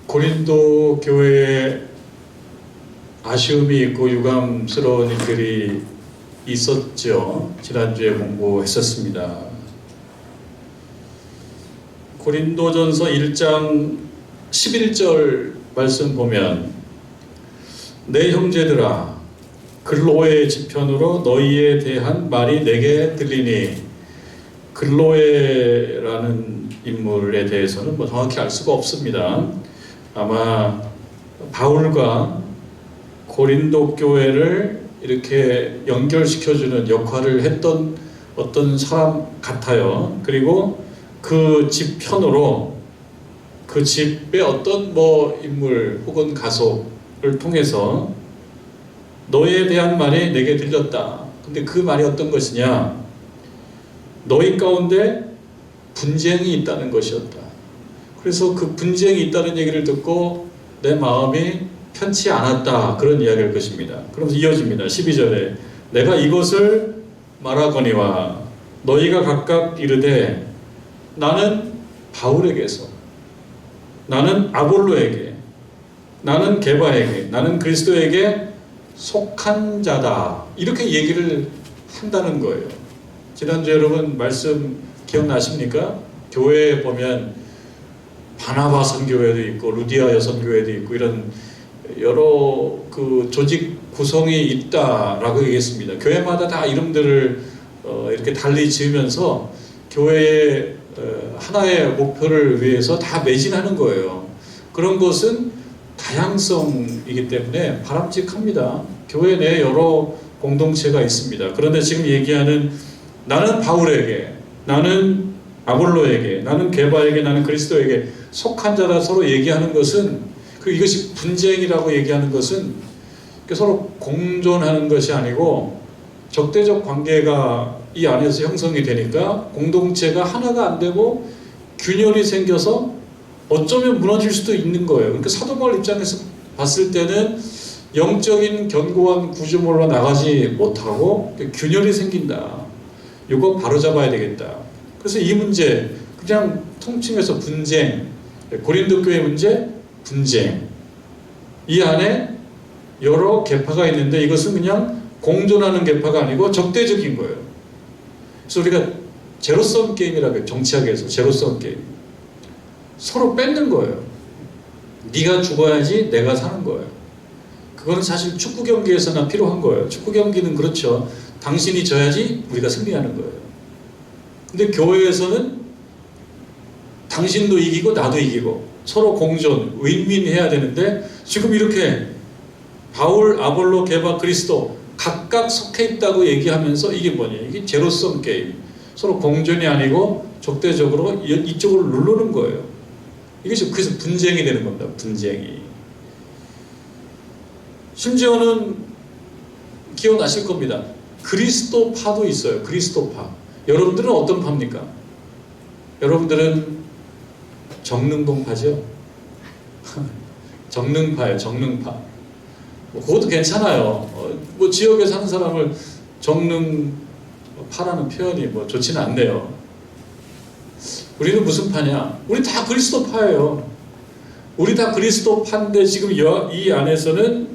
고린도 교회에 아쉬움이 있고 유감스러운 일들이 있었죠. 지난주에 공부했었습니다. 고린도전서 1장 11절 말씀 보면, 내 형제들아, 글로의 지편으로 너희에 대한 말이 내게 들리니, 글로에라는 인물에 대해서는 정확히 알 수가 없습니다. 아마 바울과 고린도 교회를 이렇게 연결시켜주는 역할을 했던 어떤 사람 같아요. 그리고 그 집편으로 그 집의 어떤 인물 혹은 가족을 통해서 너희에 대한 말이 내게 들렸다. 근데 그 말이 어떤 것이냐? 너희 가운데 분쟁이 있다는 것이었다. 그래서 그 분쟁이 있다는 얘기를 듣고 내 마음이 편치 않았다. 그런 이야기일 것입니다. 그러면서 이어집니다. 12절에 내가 이것을 말하거니와 너희가 각각 이르되 나는 바울에게서, 나는 아볼로에게, 나는 게바에게, 나는 그리스도에게 속한 자다. 이렇게 얘기를 한다는 거예요. 지난주에 여러분 말씀 기억나십니까? 교회에 보면 바나바 선교회도 있고 루디아 여선교회도 있고 이런 여러 그 조직 구성이 있다라고 얘기했습니다. 교회마다 다 이름들을 이렇게 달리 지으면서 교회의 하나의 목표를 위해서 다 매진하는 거예요. 그런 것은 다양성이기 때문에 바람직합니다. 교회 내에 여러 공동체가 있습니다. 그런데 지금 얘기하는 나는 바울에게, 나는 아볼로에게, 나는 게바에게, 나는 그리스도에게 속한 자다 서로 얘기하는 것은, 이것이 분쟁이라고 얘기하는 것은 서로 공존하는 것이 아니고 적대적 관계가 이 안에서 형성이 되니까 공동체가 하나가 안 되고 균열이 생겨서 어쩌면 무너질 수도 있는 거예요. 그러니까 사도 바울 입장에서 봤을 때는 영적인 견고한 구조물로 나가지 못하고 균열이 생긴다. 이거 바로잡아야 되겠다. 그래서 이 문제, 그냥 통칭해서 분쟁, 고린도 교회 문제, 분쟁. 이 안에 여러 계파가 있는데 이것은 그냥 공존하는 계파가 아니고 적대적인 거예요. 그래서 우리가 제로섬 게임이라고 해요. 정치학에서 제로섬 게임. 서로 뺏는 거예요. 네가 죽어야지 내가 사는 거예요. 그거는 사실 축구 경기에서나 필요한 거예요. 축구 경기는 그렇죠. 당신이 져야지 우리가 승리하는 거예요. 근데 교회에서는 당신도 이기고 나도 이기고 서로 공존, 윈윈해야 되는데 지금 이렇게 바울, 아볼로, 게바, 그리스도 각각 속해 있다고 얘기하면서 이게 뭐냐? 이게 제로섬 게임. 서로 공존이 아니고 적대적으로 이쪽으로 누르는 거예요. 이것이 그래서 분쟁이 되는 겁니다. 분쟁이. 심지어는 기억나실 겁니다. 그리스도파도 있어요. 그리스도파. 여러분들은 어떤 파입니까? 여러분들은 정능동파죠? 정능파예요. 정능파. 그것도 괜찮아요. 지역에 사는 사람을 정능파라는 표현이 좋지는 않네요. 우리는 무슨 파냐? 우리 다 그리스도파예요. 우리 다 그리스도파인데 지금 이 안에서는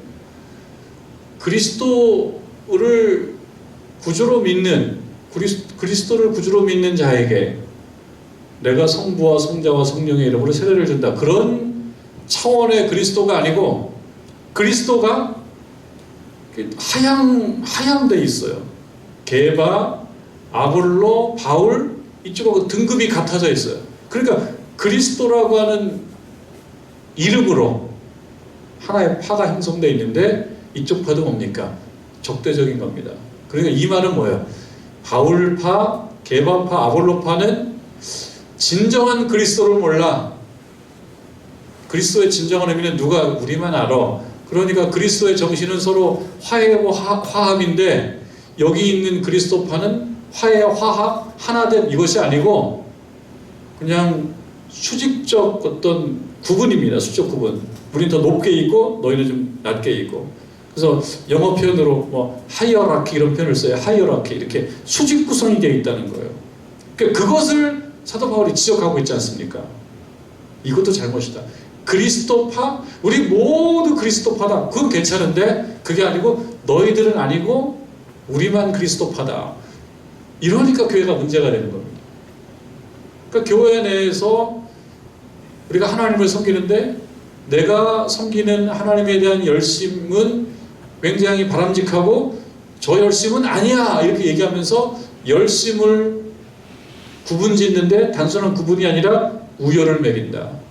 그리스도를 구주로 믿는, 그리스도를 구주로 믿는 자에게 내가 성부와 성자와 성령의 이름으로 세례를 준다. 그런 차원의 그리스도가 아니고 그리스도가 하향돼 있어요. 게바, 아볼로, 바울 이쪽하고 등급이 같아져 있어요. 그러니까 그리스도라고 하는 이름으로 하나의 파가 형성되어 있는데 이쪽 파도 뭡니까? 적대적인 겁니다. 그러니까 이 말은 뭐예요? 바울파, 게바파, 아볼로파는 진정한 그리스도를 몰라. 그리스도의 진정한 의미는 누가 우리만 알아. 그러니까 그리스도의 정신은 서로 화해고 화합인데 여기 있는 그리스도파는 화해, 화합, 하나된 이것이 아니고 그냥 수직적 어떤 구분입니다. 수직 구분. 우리는 더 높게 있고 너희는 좀 낮게 있고. 그래서 영어 표현으로 하이어라키 이런 표현을 써요. 하이어라키 이렇게 수직 구성이 되어 있다는 거예요. 그러니까 그것을 사도 바울이 지적하고 있지 않습니까? 이것도 잘못이다. 그리스도파? 우리 모두 그리스도파다. 그건 괜찮은데 그게 아니고 너희들은 아니고 우리만 그리스도파다. 이러니까 교회가 문제가 되는 겁니다. 그러니까 교회 내에서 우리가 하나님을 섬기는데 내가 섬기는 하나님에 대한 열심은 굉장히 바람직하고 저 열심은 아니야 이렇게 얘기하면서 열심을 구분짓는데 단순한 구분이 아니라 우열을 매긴다.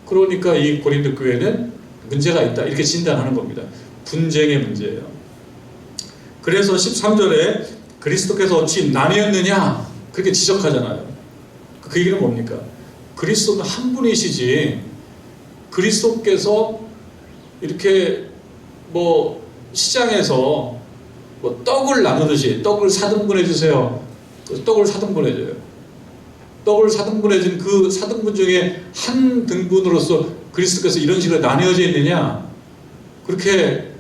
그러니까 이 고린도 교회는 문제가 있다 이렇게 진단하는 겁니다. 분쟁의 문제예요. 그래서 13절에 그리스도께서 어찌 나뉘었느냐 그렇게 지적하잖아요. 그 얘기는 뭡니까? 그리스도는 한 분이시지 그리스도께서 이렇게 뭐 시장에서 뭐 떡을 나누듯이 떡을 4등분해 주세요. 떡을 4등분해 줘요. 떡을 4등분해 준 그 4등분 중에 한 등분으로서 그리스도께서 이런 식으로 나뉘어져 있느냐? 그렇게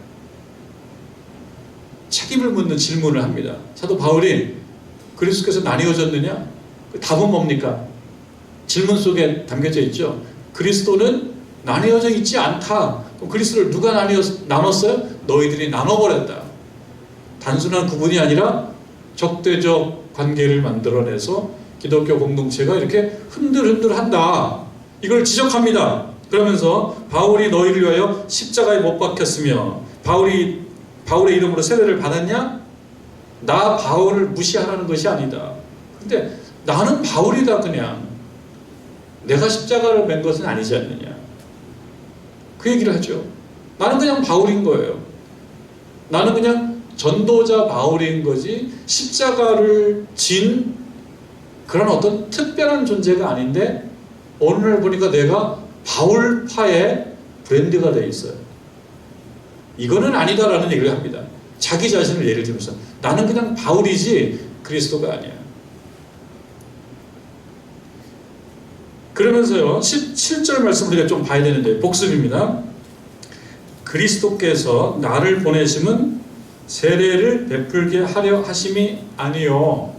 책임을 묻는 질문을 합니다. 사도 바울이 그리스도께서 나뉘어졌느냐? 그 답은 뭡니까? 질문 속에 담겨져 있죠. 그리스도는 나뉘어져 있지 않다. 그럼 그리스도를 누가 나눴어요? 너희들이 나눠버렸다. 단순한 구분이 아니라 적대적 관계를 만들어내서 기독교 공동체가 이렇게 흔들흔들한다. 이걸 지적합니다. 그러면서 바울이 너희를 위하여 십자가에 못 박혔으며 바울의 이름으로 세례를 받았냐? 나 바울을 무시하라는 것이 아니다. 근데 나는 바울이다 그냥. 내가 십자가를 맨 것은 아니지 않느냐. 그 얘기를 하죠. 나는 그냥 바울인 거예요. 나는 그냥 전도자 바울인 거지 십자가를 진 그런 어떤 특별한 존재가 아닌데 오늘 보니까 내가 바울파의 브랜드가 되어 있어요. 이거는 아니다라는 얘기를 합니다. 자기 자신을 예를 들면서 나는 그냥 바울이지 그리스도가 아니야. 그러면서요 17절 말씀을 우리가 좀 봐야 되는데 복습입니다. 그리스도께서 나를 보내심은 세례를 베풀게 하려 하심이 아니요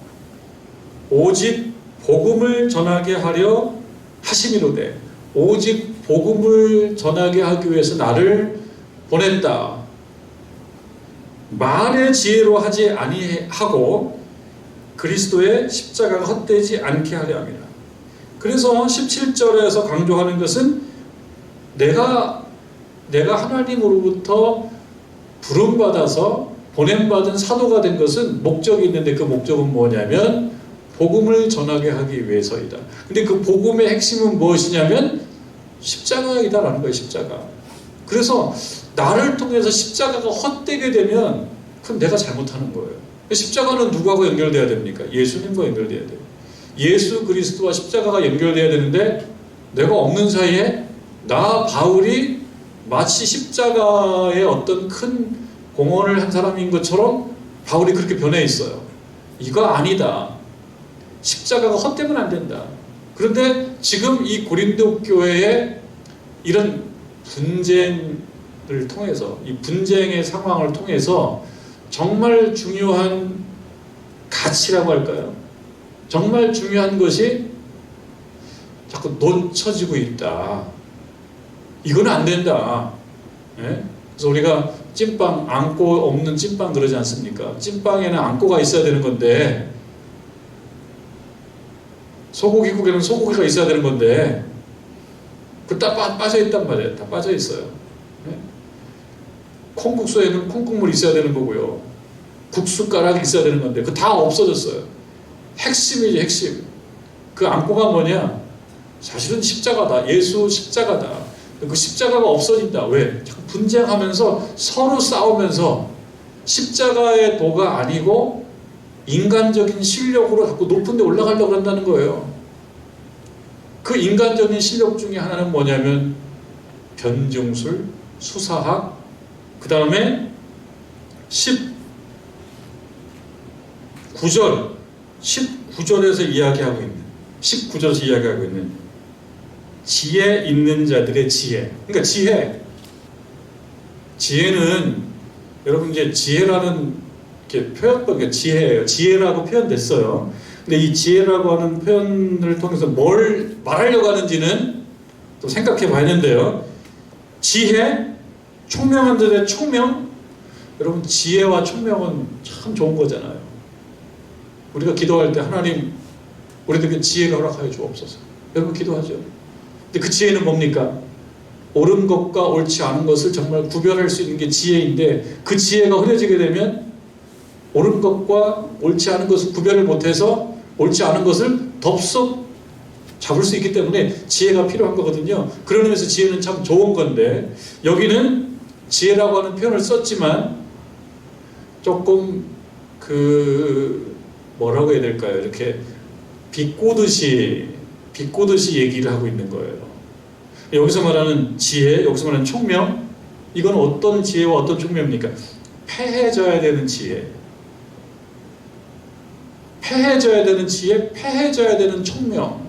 오직 복음을 전하게 하려 하심이로되 오직 복음을 전하게 하기 위해서 나를 보냈다. 말의 지혜로 하지 아니하고 그리스도의 십자가가 헛되지 않게 하려 합니다. 그래서 17절에서 강조하는 것은 내가 하나님으로부터 부름받아서 보냄받은 사도가 된 것은 목적이 있는데 그 목적은 뭐냐면 복음을 전하게 하기 위해서이다. 근데 그 복음의 핵심은 무엇이냐면 십자가이다라는 거예요. 십자가. 그래서 나를 통해서 십자가가 헛되게 되면 그럼 내가 잘못하는 거예요. 십자가는 누구하고 연결돼야 됩니까? 예수님과 연결돼야 돼요. 예수 그리스도와 십자가가 연결돼야 되는데 내가 없는 사이에 나 바울이 마치 십자가의 어떤 큰 공헌을 한 사람인 것처럼 바울이 그렇게 변해 있어요. 이거 아니다. 십자가가 헛되면 안 된다. 그런데 지금 이 고린도 교회의 이런 분쟁을 통해서 이 분쟁의 상황을 통해서 정말 중요한 가치라고 할까요? 정말 중요한 것이 자꾸 놓쳐지고 있다. 이건 안 된다. 예? 그래서 우리가 찐빵, 앙꼬 없는 찐빵 그러지 않습니까? 찐빵에는 앙꼬가 있어야 되는 건데 소고기국에는 소고기가 있어야 되는 건데 그 다 빠져 있단 말이에요. 다 빠져 있어요. 예? 콩국수에는 콩국물이 있어야 되는 거고요. 국수가락이 있어야 되는 건데 그 다 없어졌어요. 핵심이지 핵심. 그 앙꼬가 뭐냐? 사실은 십자가다. 예수 십자가다. 그 십자가가 없어진다. 왜? 자꾸 분쟁하면서 서로 싸우면서 십자가의 도가 아니고 인간적인 실력으로 자꾸 높은 데 올라가려고 한다는 거예요. 그 인간적인 실력 중에 하나는 뭐냐면 변증술, 수사학, 그 다음에 19절에서 이야기하고 있는 지혜 있는 자들의 지혜. 그러니까 지혜는 여러분 이제 지혜라는 이렇게 표현법이 지혜예요. 지혜라고 표현됐어요. 근데 이 지혜라고 하는 표현을 통해서 뭘 말하려고 하는지는 또 생각해 봐야 되는데요. 지혜, 총명한 자의 총명. 여러분, 지혜와 총명은 참 좋은 거잖아요. 우리가 기도할 때 하나님 우리들에게 지혜를 허락하여 주옵소서. 여러분 기도하죠. 근데 그 지혜는 뭡니까? 옳은 것과 옳지 않은 것을 정말 구별할 수 있는 게 지혜인데, 그 지혜가 흐려지게 되면 옳은 것과 옳지 않은 것을 구별을 못해서 옳지 않은 것을 덥석 잡을 수 있기 때문에 지혜가 필요한 거거든요. 그런 의미에서 지혜는 참 좋은 건데, 여기는 지혜라고 하는 표현을 썼지만 조금 뭐라고 해야 될까요? 이렇게 비꼬듯이 얘기를 하고 있는 거예요. 여기서 말하는 지혜, 여기서 말하는 총명, 이건 어떤 지혜와 어떤 총명입니까? 패해져야 되는 지혜, 패해져야 되는 지혜, 패해져야 되는 총명.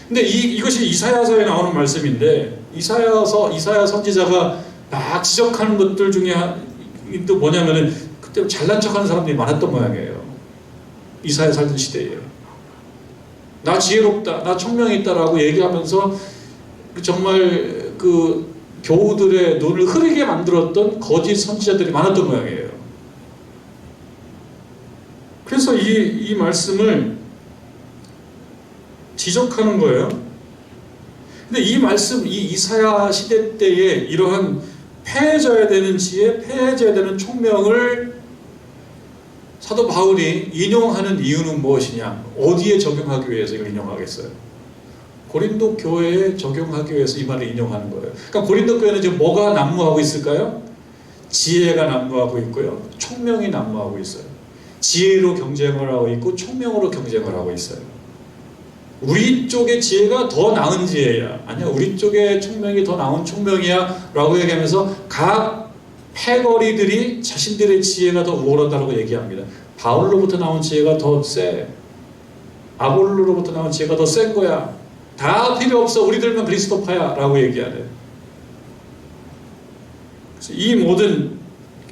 근데 이것이 이사야서에 나오는 말씀인데, 이사야 선지자가 막 지적하는 것들 중에 또 뭐냐면은, 그때 잘난 척하는 사람들이 많았던 모양이에요. 이사야 살던 시대에. 나 지혜롭다, 나 총명이 있다라고 얘기하면서 정말 그 교우들의 눈을 흐리게 만들었던 거짓 선지자들이 많았던 모양이에요. 그래서 이 말씀을 지적하는 거예요. 근데 이 말씀, 이 이사야 시대 때에 이러한 패해져야 되는 지혜, 패해져야 되는 총명을 사도 바울이 인용하는 이유는 무엇이냐? 어디에 적용하기 위해서 이걸 인용하겠어요? 고린도 교회에 적용하기 위해서 이 말을 인용하는 거예요. 그러니까 고린도 교회는 지금 뭐가 난무하고 있을까요? 지혜가 난무하고 있고요, 총명이 난무하고 있어요. 지혜로 경쟁을 하고 있고 총명으로 경쟁을 하고 있어요. 우리 쪽의 지혜가 더 나은 지혜야, 아니야 우리 쪽의 총명이 더 나은 총명이야 라고 얘기하면서 각 패거리들이 자신들의 지혜가 더 우월하다고 얘기합니다. 바울로부터 나온 지혜가 더 세, 아볼로로부터 나온 지혜가 더 센 거야, 다 필요 없어, 우리들만 그리스도파야 라고 얘기하네. 그래서 이 모든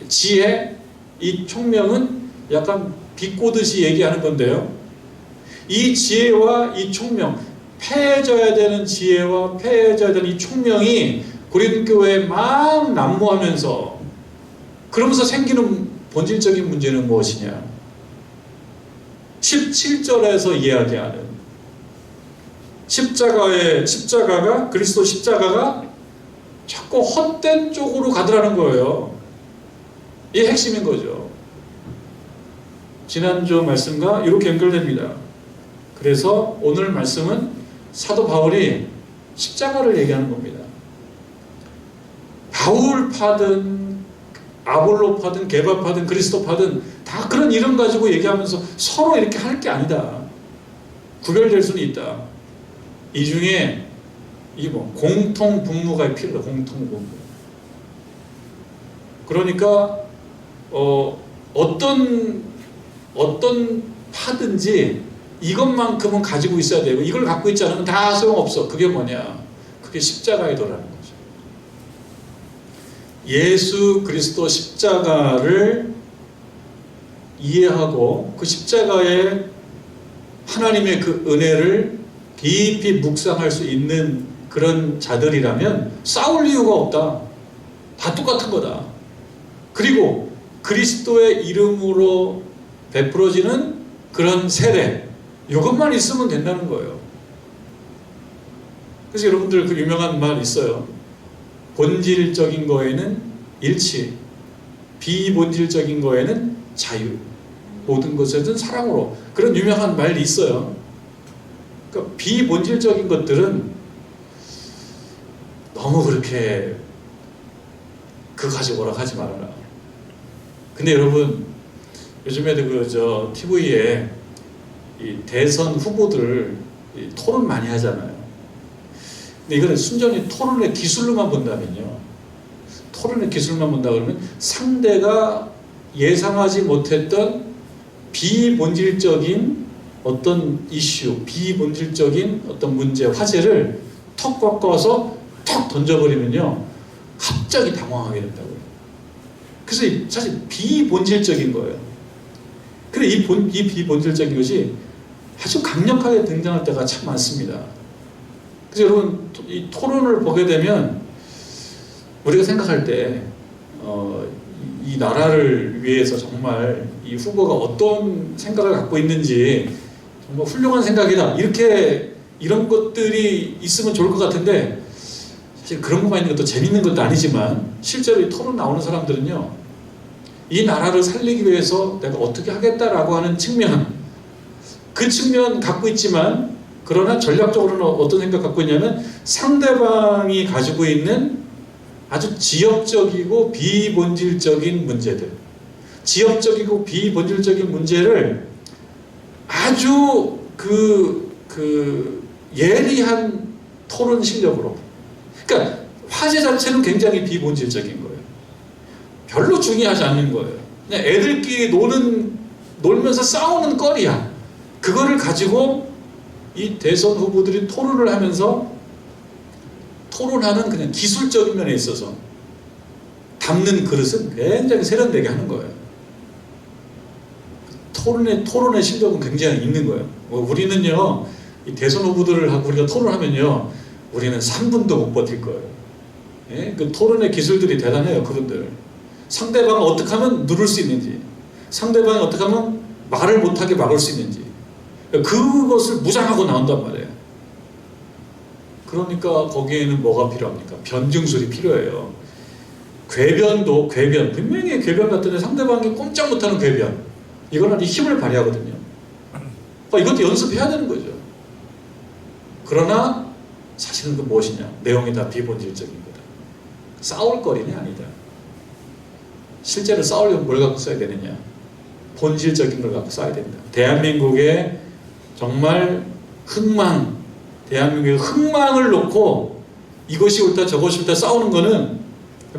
지혜, 이 총명은 약간 비꼬듯이 얘기하는 건데요, 이 지혜와 이 총명, 패해져야 되는 지혜와 패해져야 되는 이 총명이 고린도 교회에 막 난무하면서, 그러면서 생기는 본질적인 문제는 무엇이냐? 17절에서 이야기하는 십자가가, 그리스도 십자가가 자꾸 헛된 쪽으로 가더라는 거예요. 이게 핵심인 거죠. 지난주 말씀과 이렇게 연결됩니다. 그래서 오늘 말씀은 사도 바울이 십자가를 얘기하는 겁니다. 바울파든 아볼로파든 게바파든 그리스도파든 다 그런 이름 가지고 얘기하면서 서로 이렇게 할 게 아니다. 구별될 수는 있다. 이 중에 공통 분모가 필요하다. 공통 분모. 그러니까 어떤 파든지 이것만큼은 가지고 있어야 되고, 이걸 갖고 있지 않으면 다 소용없어. 그게 뭐냐? 그게 십자가의 도라는 거죠. 예수 그리스도 십자가를 이해하고 그 십자가의 하나님의 그 은혜를 깊이 묵상할 수 있는 그런 자들이라면 싸울 이유가 없다. 다 똑같은 거다. 그리고 그리스도의 이름으로 베풀어지는 그런 세례, 이것만 있으면 된다는 거예요. 그래서 여러분들 그 유명한 말 있어요. 본질적인 거에는 일치, 비본질적인 거에는 자유, 모든 것에는 사랑으로. 그런 유명한 말이 있어요. 그러니까 비본질적인 것들은 너무 그렇게 그거 가지고 뭐라 하지 말아라. 근데 여러분, 요즘에도 TV에 이 대선 후보들 토론 많이 하잖아요. 근데 이거는 순전히 토론의 기술로만 본다면요, 토론의 기술만 본다 그러면 상대가 예상하지 못했던 비본질적인 어떤 이슈, 비본질적인 어떤 문제, 화제를 턱 꺾어서 턱 던져버리면요, 갑자기 당황하게 된다고요. 그래서 사실 비본질적인 거예요. 근데 이 비본질적인 것이 아주 강력하게 등장할 때가 참 많습니다. 그래서 여러분 이 토론을 보게 되면 우리가 생각할 때 이 나라를 위해서 정말 이 후보가 어떤 생각을 갖고 있는지 정말 훌륭한 생각이다 이렇게 이런 것들이 있으면 좋을 것 같은데 사실 그런 것만 있는 것도 재밌는 것도 아니지만 실제로 이 토론 나오는 사람들은요 이 나라를 살리기 위해서 내가 어떻게 하겠다라고 하는 측면 그 측면 갖고 있지만 그러나 전략적으로는 어떤 생각 갖고 있냐면 상대방이 가지고 있는 아주 지역적이고 비본질적인 문제들 지역적이고 비본질적인 문제를 아주 예리한 토론 실력으로 그러니까 화제 자체는 굉장히 비본질적인 거예요. 별로 중요하지 않는 거예요. 그냥 애들끼리 놀면서 싸우는 거리야. 그거를 가지고 이 대선 후보들이 토론을 하면서 토론하는 그냥 기술적인 면에 있어서 담는 그릇은 굉장히 세련되게 하는 거예요. 토론의 실력은 굉장히 있는 거예요. 우리는요, 이 대선 후보들을 하고 우리가 토론하면요, 우리는 3분도 못 버틸 거예요. 예? 그 토론의 기술들이 대단해요, 그분들. 상대방을 어떻게 하면 누를 수 있는지, 상대방이 어떻게 하면 말을 못하게 막을 수 있는지, 그것을 무장하고 나온단 말이에요. 그러니까 거기에는 뭐가 필요합니까? 변증술이 필요해요. 궤변도 분명히 궤변 같은데 상대방이 꼼짝 못하는 궤변 이거는 아주 힘을 발휘하거든요. 이것도 연습해야 되는 거죠. 그러나 사실은 그 무엇이냐? 내용이 다 비본질적인 거다. 싸울 거리는 아니다. 실제로 싸우려면 뭘 갖고 써야 되느냐? 본질적인 걸 갖고 써야 된다. 대한민국의 정말 대한민국의 흥망을 놓고 이것이 옳다 저것이 옳다 싸우는 거는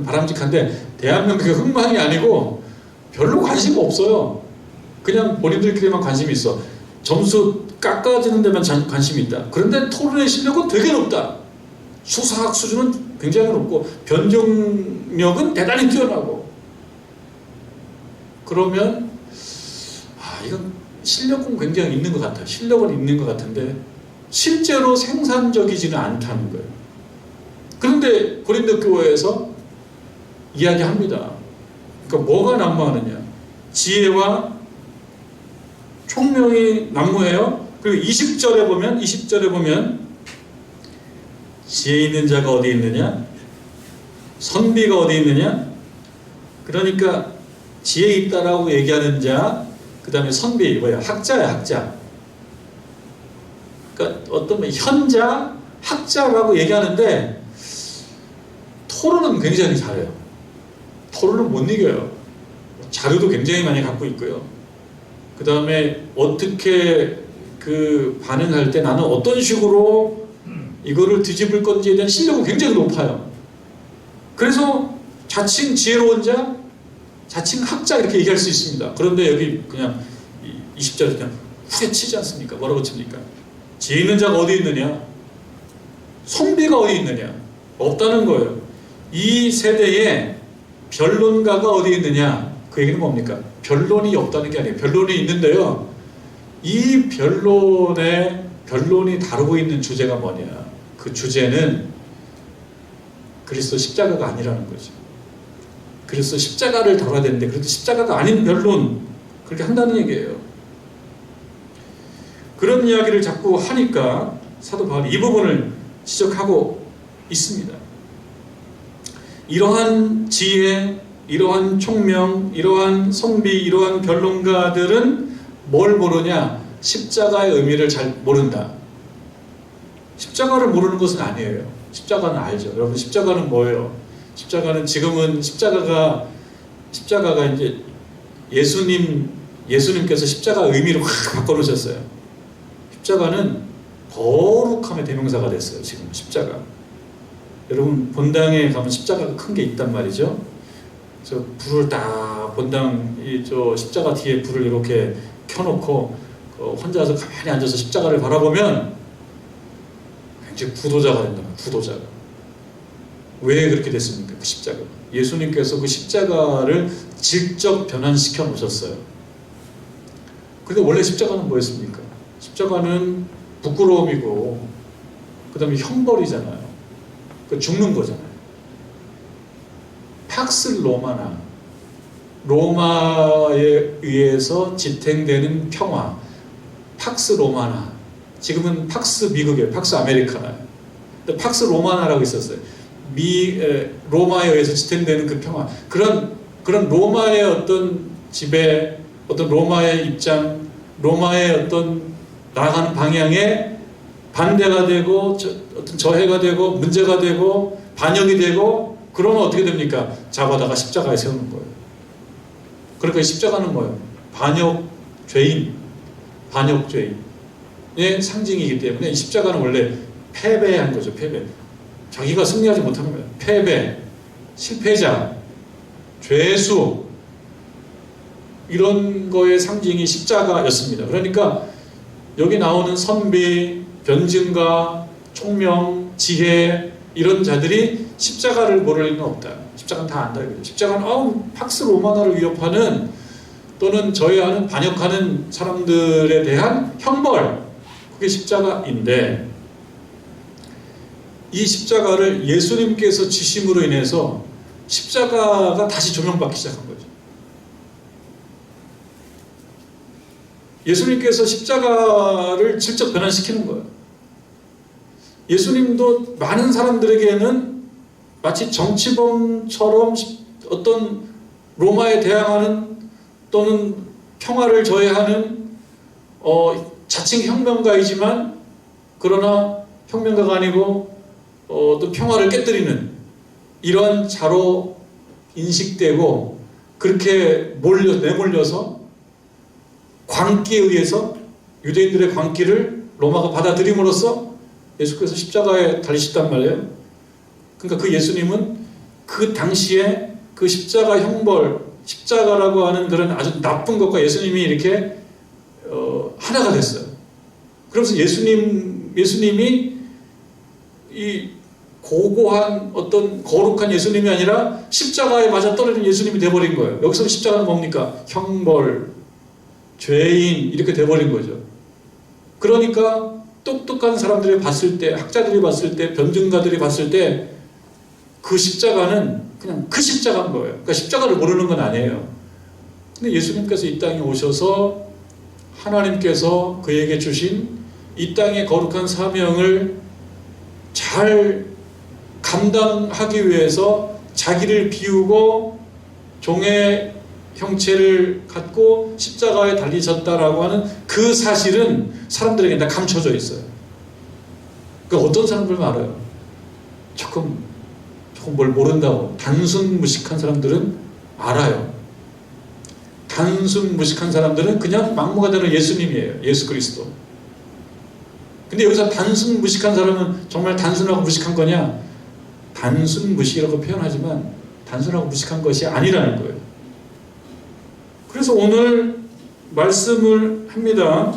바람직한데 대한민국의 흥망이 아니고 별로 관심 없어요. 그냥 본인들끼리만 관심이 있어. 점수 깎아지는 데만 관심이 있다. 그런데 토론의 실력은 되게 높다. 수사학 수준은 굉장히 높고 변종력은 대단히 뛰어나고 그러면 이건 실력은 굉장히 있는 것 같아요. 실력은 있는 것 같은데 실제로 생산적이지는 않다는 거예요. 그런데 고린도 교회에서 이야기합니다. 그러니까 뭐가 난무하느냐? 지혜와 총명이 난무해요. 그리고 20절에 보면 지혜 있는 자가 어디 있느냐? 선비가 어디 있느냐? 그러니까 지혜 있다라고 얘기하는 자, 그 다음에 선비, 학자야, 학자. 그러니까 어떤 현자, 학자라고 얘기하는데 토론은 굉장히 잘해요. 토론은 못 이겨요. 자료도 굉장히 많이 갖고 있고요. 그 다음에 어떻게 반응할 때 나는 어떤 식으로 이거를 뒤집을 건지에 대한 실력은 굉장히 높아요. 그래서 자칭 지혜로운 자, 자칭 학자 이렇게 얘기할 수 있습니다. 그런데 여기 그냥 20절에 그냥 후려치지 않습니까? 뭐라고 칩니까? 지혜 있는 자가 어디 있느냐? 선비가 어디 있느냐? 없다는 거예요. 이 세대에 변론가가 어디 있느냐? 그 얘기는 뭡니까? 변론이 없다는 게 아니에요. 변론이 있는데요. 이 변론이 다루고 있는 주제가 뭐냐? 그 주제는 그리스도 십자가가 아니라는 거죠. 그리스도 십자가를 다뤄야 되는데 그래도 십자가가 아닌 변론 그렇게 한다는 얘기예요. 그런 이야기를 자꾸 하니까 사도 바울이 이 부분을 지적하고 있습니다. 이러한 지혜, 이러한 총명, 이러한 선비, 이러한 변론가들은 뭘 모르냐? 십자가의 의미를 잘 모른다. 십자가를 모르는 것은 아니에요. 십자가는 알죠. 여러분 십자가는 뭐예요? 십자가는 지금은 십자가가 이제 예수님께서 십자가 의미를 확 바꿔놓으셨어요. 십자가는 거룩함의 대명사가 됐어요. 지금 십자가. 여러분 본당에 가면 십자가가 큰 게 있단 말이죠. 저 불을 딱 본당 저 십자가 뒤에 불을 이렇게 켜놓고 혼자서 가만히 앉아서 십자가를 바라보면 굉장히 구도자가 된다. 구도자가. 왜 그렇게 됐습니까? 그 십자가. 예수님께서 그 십자가를 질적 변환시켜 놓으셨어요. 근데 원래 십자가는 뭐였습니까? 십자가는 부끄러움이고 그 다음에 형벌이잖아요. 그 죽는 거잖아요. 팍스 로마나, 로마에 의해서 지탱되는 평화, 팍스 로마나, 지금은 팍스 미국이에요. 팍스 아메리카나요. 근데 팍스 로마나라고 있었어요. 로마에 의해서 지탱되는 그 평화, 그런 로마의 어떤 지배, 어떤 로마의 입장, 로마의 어떤 나아가는 방향에 반대가 되고 어떤 저해가 되고 문제가 되고 반역이 되고, 그러면 어떻게 됩니까? 잡아다가 십자가에 세우는 거예요. 그러니까 십자가는 뭐예요? 반역죄인의 상징이기 때문에 이 십자가는 원래 패배한 거죠. 패배. 자기가 승리하지 못하는 거예요. 패배, 실패자, 죄수, 이런 거의 상징이 십자가였습니다. 그러니까 여기 나오는 선비, 변증가, 총명, 지혜, 이런 자들이 십자가를 모를 리는 없다. 십자가는 다 안다. 십자가는 팍스 로마나를 위협하는 또는 저해하는, 반역하는 사람들에 대한 형벌, 그게 십자가인데, 이 십자가를 예수님께서 지심으로 인해서 십자가가 다시 조명받기 시작한 거죠. 예수님께서 십자가를 직접 변환시키는 거예요. 예수님도 많은 사람들에게는 마치 정치범처럼 어떤 로마에 대항하는 또는 평화를 저해하는 자칭 혁명가이지만, 그러나 혁명가가 아니고 또 평화를 깨뜨리는 이러한 자로 인식되고, 그렇게 내몰려서 광기에 의해서 유대인들의 광기를 로마가 받아들임으로써 예수께서 십자가에 달리셨단 말이에요. 그러니까 그 예수님은 그 당시에 그 십자가 형벌, 십자가라고 하는 그런 아주 나쁜 것과 예수님이 이렇게 하나가 됐어요. 그러면서 예수님이 이 고고한 어떤 거룩한 예수님이 아니라 십자가에 맞아 떨어진 예수님이 돼버린 거예요. 여기서 십자가는 뭡니까? 형벌, 죄인, 이렇게 돼버린 거죠. 그러니까 똑똑한 사람들이 봤을 때, 학자들이 봤을 때, 변증가들이 봤을 때 그 십자가는 그냥 그 십자가인 거예요. 그러니까 십자가를 모르는 건 아니에요. 근데 예수님께서 이 땅에 오셔서 하나님께서 그에게 주신 이 땅의 거룩한 사명을 잘 감당하기 위해서 자기를 비우고 종의 형체를 갖고 십자가에 달리셨다라고 하는 그 사실은 사람들에게 다 감춰져 있어요. 그러니까 어떤 사람들은 알아요. 조금 뭘 모른다고. 단순 무식한 사람들은 알아요. 단순 무식한 사람들은 그냥 막무가내로 예수님이에요. 예수 그리스도. 근데 여기서 단순 무식한 사람은 정말 단순하고 무식한 거냐? 단순 무식이라고 표현하지만 단순하고 무식한 것이 아니라는 거예요. 그래서 오늘 말씀을 합니다.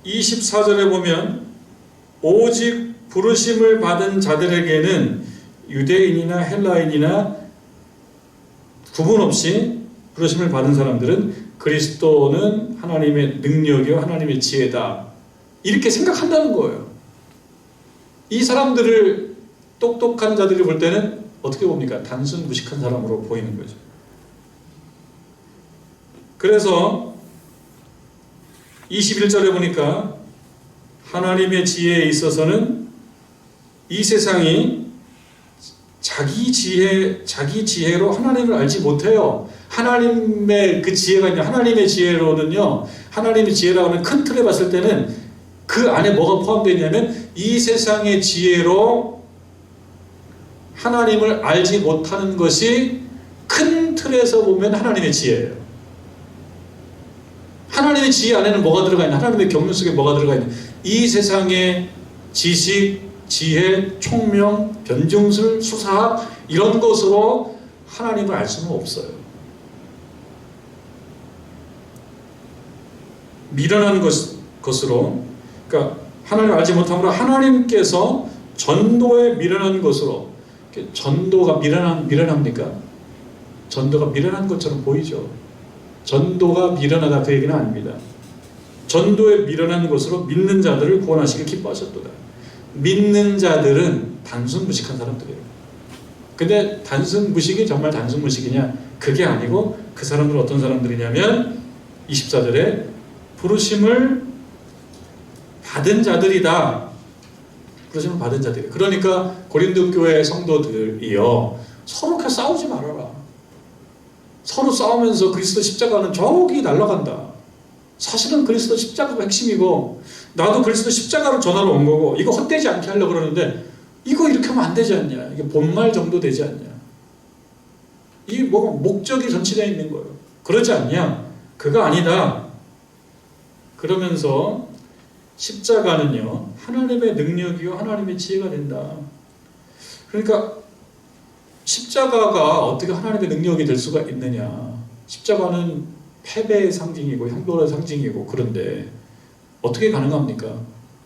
24절에 보면 오직 부르심을 받은 자들에게는 유대인이나 헬라인이나 구분 없이 부르심을 받은 사람들은 그리스도는 하나님의 능력이요 하나님의 지혜다, 이렇게 생각한다는 거예요. 이 사람들을 똑똑한 자들이 볼 때는 어떻게 봅니까? 단순 무식한 사람으로 보이는 거죠. 그래서 21절에 보니까 하나님의 지혜에 있어서는 이 세상이 자기 지혜로 하나님을 알지 못해요. 하나님의 그 지혜가 있냐? 하나님의 지혜로는요, 하나님의 지혜라고 하는 큰 틀에 봤을 때는 그 안에 뭐가 포함되어 있냐면 이 세상의 지혜로 하나님을 알지 못하는 것이 큰 틀에서 보면 하나님의 지혜예요. 하나님의 지혜 안에는 뭐가 들어가 있냐? 하나님의 경륜 속에 뭐가 들어가 있냐? 이 세상의 지식, 지혜, 총명, 변증술, 수사학, 이런 것으로 하나님을 알 수는 없어요. 미련한 것으로, 그러니까 하나님을 알지 못함으로 하나님께서 전도에 미련한 것으로, 전도가 미련합니까? 전도가 미련한 것처럼 보이죠. 전도가 미련하다 그 얘기는 아닙니다. 전도에 미련한 것으로 믿는 자들을 구원하시길 기뻐하셨도다. 믿는 자들은 단순 무식한 사람들이에요. 근데 단순 무식이 정말 단순 무식이냐? 그게 아니고 그 사람들은 어떤 사람들이냐면 24절에 부르심을 받은 자들이다. 부르심을 받은 자들이. 그러니까 고린도 교회 성도들이요, 서로 그렇게 싸우지 말아라. 서로 싸우면서 그리스도 십자가는 저기 날아간다. 사실은 그리스도 십자가가 핵심이고 나도 그리스도 십자가를 전하러 온 거고 이거 헛되지 않게 하려고 그러는데 이거 이렇게 하면 안 되지 않냐. 이게 본말 정도 되지 않냐. 이게 뭐 목적이 전치되어 있는 거예요. 그러지 않냐. 그거 아니다. 그러면서 십자가는요, 하나님의 능력이요 하나님의 지혜가 된다. 그러니까 십자가가 어떻게 하나님의 능력이 될 수가 있느냐. 십자가는 패배의 상징이고 형벌의 상징이고, 그런데 어떻게 가능합니까?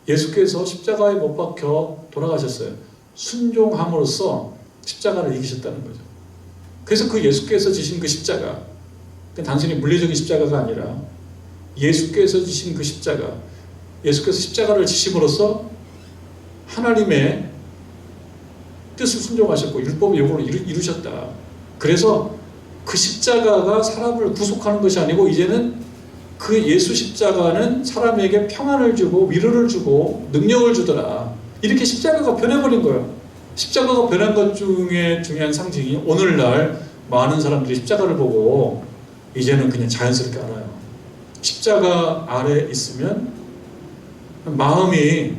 예수께서 십자가에 못 박혀 돌아가셨어요. 순종함으로써 십자가를 이기셨다는 거죠. 그래서 그 예수께서 지신 그 십자가, 단순히 물리적인 십자가가 아니라 예수께서 지신 그 십자가, 예수께서 십자가를 지심으로써 하나님의 뜻을 순종하셨고 율법의 요구를 이루셨다. 그래서 그 십자가가 사람을 구속하는 것이 아니고 이제는 그 예수 십자가는 사람에게 평안을 주고 위로를 주고 능력을 주더라. 이렇게 십자가가 변해버린 거예요. 십자가가 변한 것 중에 중요한 상징이 오늘날 많은 사람들이 십자가를 보고 이제는 그냥 자연스럽게 알아요. 십자가 아래 있으면 마음이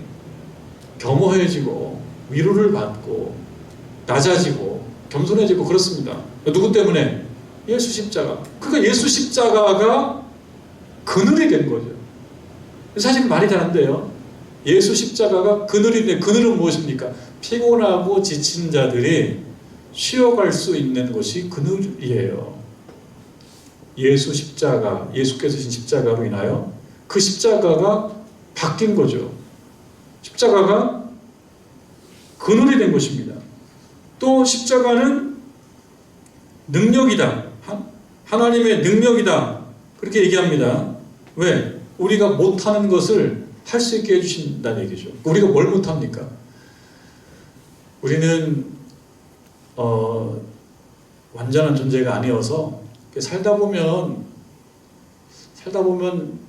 겸허해지고 위로를 받고 낮아지고 겸손해지고 그렇습니다. 누구 때문에? 예수 십자가. 그러니까 예수 십자가가 그늘이 된 거죠. 사실 말이 잘 안 돼요. 예수 십자가가 그늘인데 그늘은 무엇입니까? 피곤하고 지친 자들이 쉬어갈 수 있는 곳이 그늘이에요. 예수 십자가, 예수께서 진 십자가로 인하여 그 십자가가 바뀐 거죠. 십자가가 그늘이 된 것입니다. 또 십자가는 능력이다. 하나님의 능력이다. 그렇게 얘기합니다. 왜? 우리가 못하는 것을 할 수 있게 해주신다는 얘기죠. 우리가 뭘 못합니까? 우리는 완전한 존재가 아니어서 살다 보면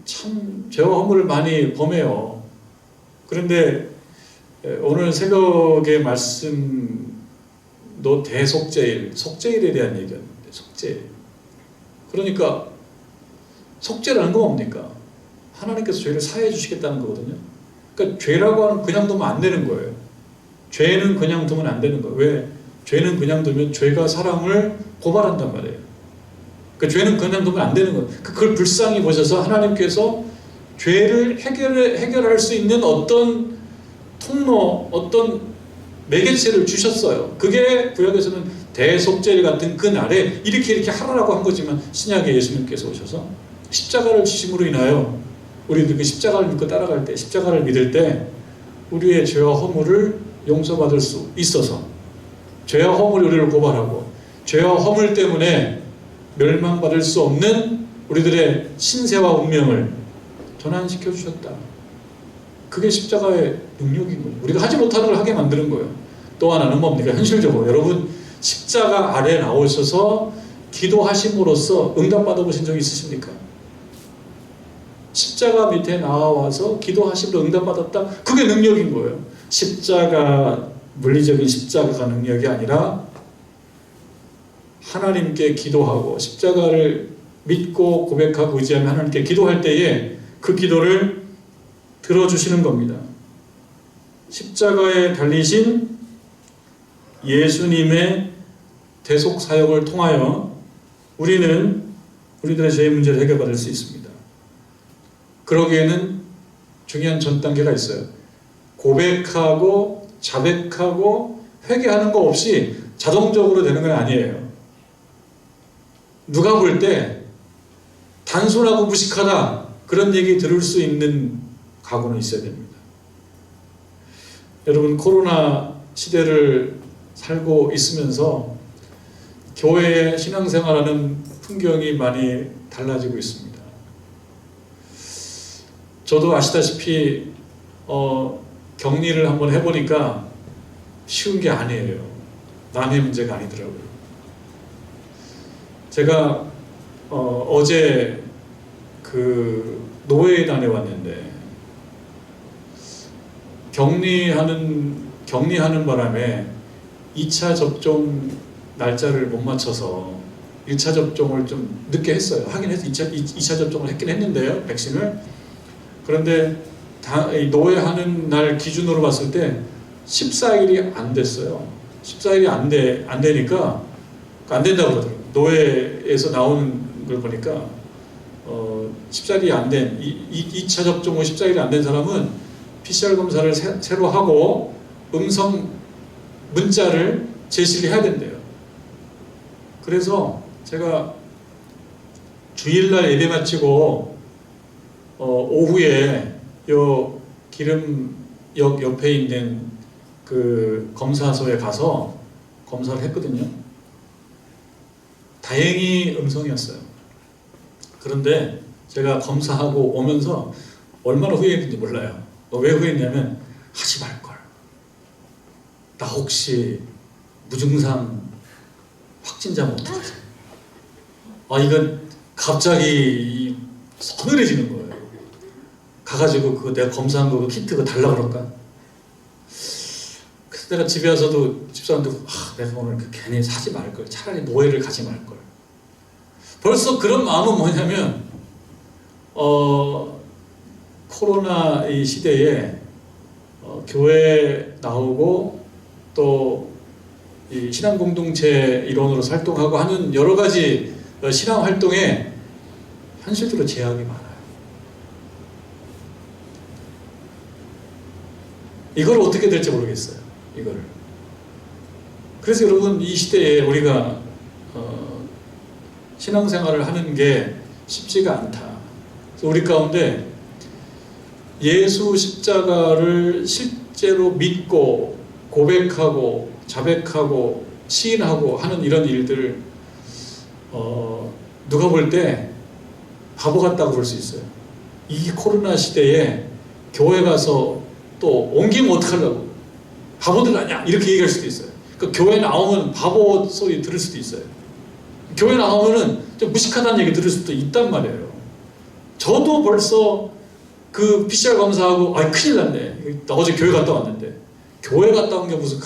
참 죄와 허물을 많이 범해요. 그런데 오늘 새벽의 말씀도 대속죄일, 속죄일에 대한 얘기였는데, 속죄일. 그러니까 속죄라는 건 뭡니까? 하나님께서 죄를 사해 주시겠다는 거거든요. 그러니까 죄라고 하는 그냥 두면 안 되는 거예요. 죄는 그냥 두면 안 되는 거예요. 왜? 죄는 그냥 두면 죄가 사람을 고발한단 말이에요. 그러니까 죄는 그냥 두면 안 되는 거예요. 그걸 불쌍히 보셔서 하나님께서 죄를 해결할 수 있는 어떤 통로, 어떤 매개체를 주셨어요. 그게 구약에서는 대속죄일 같은 그 날에 이렇게 하라라고 한 거지만 신약에 예수님께서 오셔서 십자가를 지심으로 인하여 우리들 그 십자가를 믿고 따라갈 때, 십자가를 믿을 때 우리의 죄와 허물을 용서받을 수 있어서 죄와 허물이 우리를 고발하고 죄와 허물 때문에 멸망받을 수 없는 우리들의 신세와 운명을 전환시켜 주셨다. 그게 십자가의 능력인 거예요. 우리가 하지 못하는 걸 하게 만드는 거예요. 또 하나는 뭡니까? 현실적으로 여러분 십자가 아래 나오셔서 기도하심으로써 응답받아 보신 적 있으십니까? 십자가 밑에 나와서 기도하심으로 응답받았다? 그게 능력인 거예요. 십자가, 물리적인 십자가가 능력이 아니라 하나님께 기도하고 십자가를 믿고 고백하고 의지하며 하나님께 기도할 때에 그 기도를 들어주시는 겁니다. 십자가에 달리신 예수님의 대속 사역을 통하여 우리는 우리들의 죄의 문제를 해결받을 수 있습니다. 그러기에는 중요한 전 단계가 있어요. 고백하고 자백하고 회개하는 거 없이 자동적으로 되는 건 아니에요. 누가 볼 때 단순하고 무식하다 그런 얘기 들을 수 있는 각오는 있어야 됩니다. 여러분 코로나 시대를 살고 있으면서 교회의 신앙생활하는 풍경이 많이 달라지고 있습니다. 저도 아시다시피 격리를 한번 해보니까 쉬운 게 아니에요. 남의 문제가 아니더라고요. 제가 어제 그 노회단에 왔는데 격리하는 바람에 2차 접종 날짜를 못 맞춰서 1차 접종을 좀 늦게 했어요. 하긴 해서 2차 접종을 했긴 했는데요, 백신을. 그런데 이 노회하는 날 기준으로 봤을 때 14일이 안 됐어요. 14일이 안 되니까 안 된다고 그러더라고요. 노회에서 나오는 걸 보니까 14일이 안 된 2차 접종 후 14일이 안 된 사람은 PCR 검사를 새로 하고 음성 문자를 제시를 해야 된대요. 그래서 제가 주일날 예배 마치고 오후에 요 기름역 옆에 있는 그 검사소에 가서 검사를 했거든요. 다행히 음성이었어요. 그런데 제가 검사하고 오면서 얼마나 후회했는지 몰라요. 왜 후회했냐면 하지 말걸. 나 혹시 무증상 확진자면 어떡하지? 이건 갑자기 서늘해지는 거예요. 가가지고 그거 내가 검사한 거 키트 그거 달라 그럴까? 그래서 내가 집에 와서도 집사람한테 내가 오늘 괜히 사지 말걸. 차라리 노예를 가지 말걸. 벌써 그런 마음은 뭐냐면 코로나 이 시대에 교회 나오고 또 이 신앙 공동체 일원으로 활동하고 하는 여러 가지 신앙 활동에 현실적으로 제약이 많아요. 이걸 어떻게 될지 모르겠어요. 이거를. 그래서 여러분 이 시대에 우리가 신앙생활을 하는 게 쉽지가 않다. 그래서 우리 가운데 예수 십자가를 실제로 믿고 고백하고 자백하고 시인하고 하는 이런 일들 누가 볼 때 바보 같다고 볼 수 있어요. 이 코로나 시대에 교회 가서 또 옮기면 어떡하려고 바보들 아니야 이렇게 얘기할 수도 있어요. 그러니까 교회 나오면 바보 소리 들을 수도 있어요. 교회 나오면은 좀 무식하다는 얘기 들을 수도 있단 말이에요. 저도 벌써 그 PCR 검사하고 큰일 났네. 나 어제 교회 갔다 왔는데 교회 갔다 온 게 무슨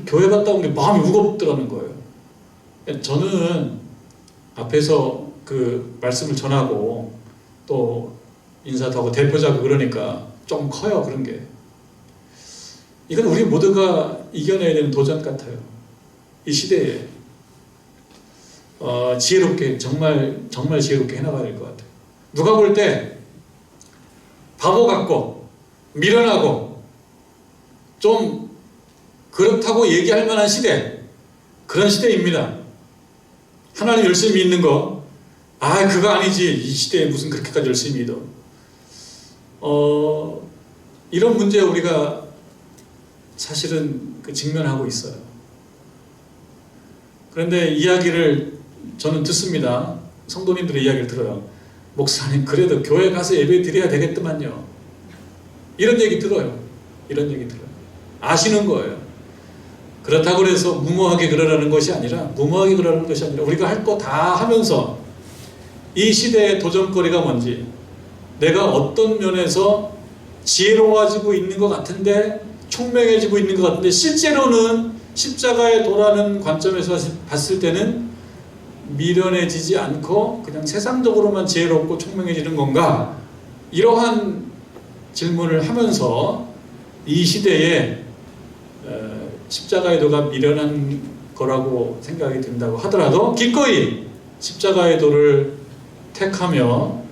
교회 갔다 온 게 마음이 무겁더라는 거예요. 저는 앞에서 그 말씀을 전하고 또 인사도 하고 대표자고 그러니까 좀 커요. 그런 게 이건 우리 모두가 이겨내야 되는 도전 같아요. 이 시대에 지혜롭게 정말 지혜롭게 해나가야 될 것 같아요. 누가 볼 때 바보 같고 미련하고 좀 그렇다고 얘기할 만한 시대, 그런 시대입니다. 하나님 열심히 믿는 거 그거 아니지. 이 시대에 무슨 그렇게까지 열심히 믿어. 이런 문제에 우리가 사실은 직면하고 있어요. 그런데 이야기를 저는 듣습니다. 성도님들의 이야기를 들어요. 목사님 그래도 교회 가서 예배 드려야 되겠더만요. 이런 얘기 들어요. 아시는 거예요. 그렇다고 해서 무모하게 그러라는 것이 아니라 우리가 할 거 다 하면서 이 시대의 도전거리가 뭔지, 내가 어떤 면에서 지혜로워지고 있는 것 같은데, 총명해지고 있는 것 같은데 실제로는 십자가의 도라는 관점에서 봤을 때는 미련해지지 않고 그냥 세상적으로만 지혜롭고 총명해지는 건가? 이러한 질문을 하면서 이 시대에 십자가의 도가 미련한 거라고 생각이 든다고 하더라도 기꺼이 십자가의 도를 택하며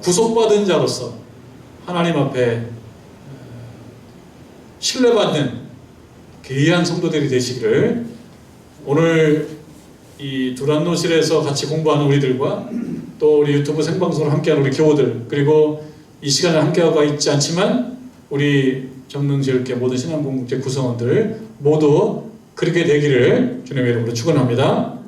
구속받은 자로서 하나님 앞에 신뢰받는 귀한 성도들이 되시기를, 오늘 이 두란노실에서 같이 공부하는 우리들과 또 우리 유튜브 생방송을 함께하는 우리 교우들, 그리고 이 시간에 함께하고 있지 않지만 우리 정릉지역의 모든 신앙공동체 구성원들 모두 그렇게 되기를 주님의 이름으로 축원합니다.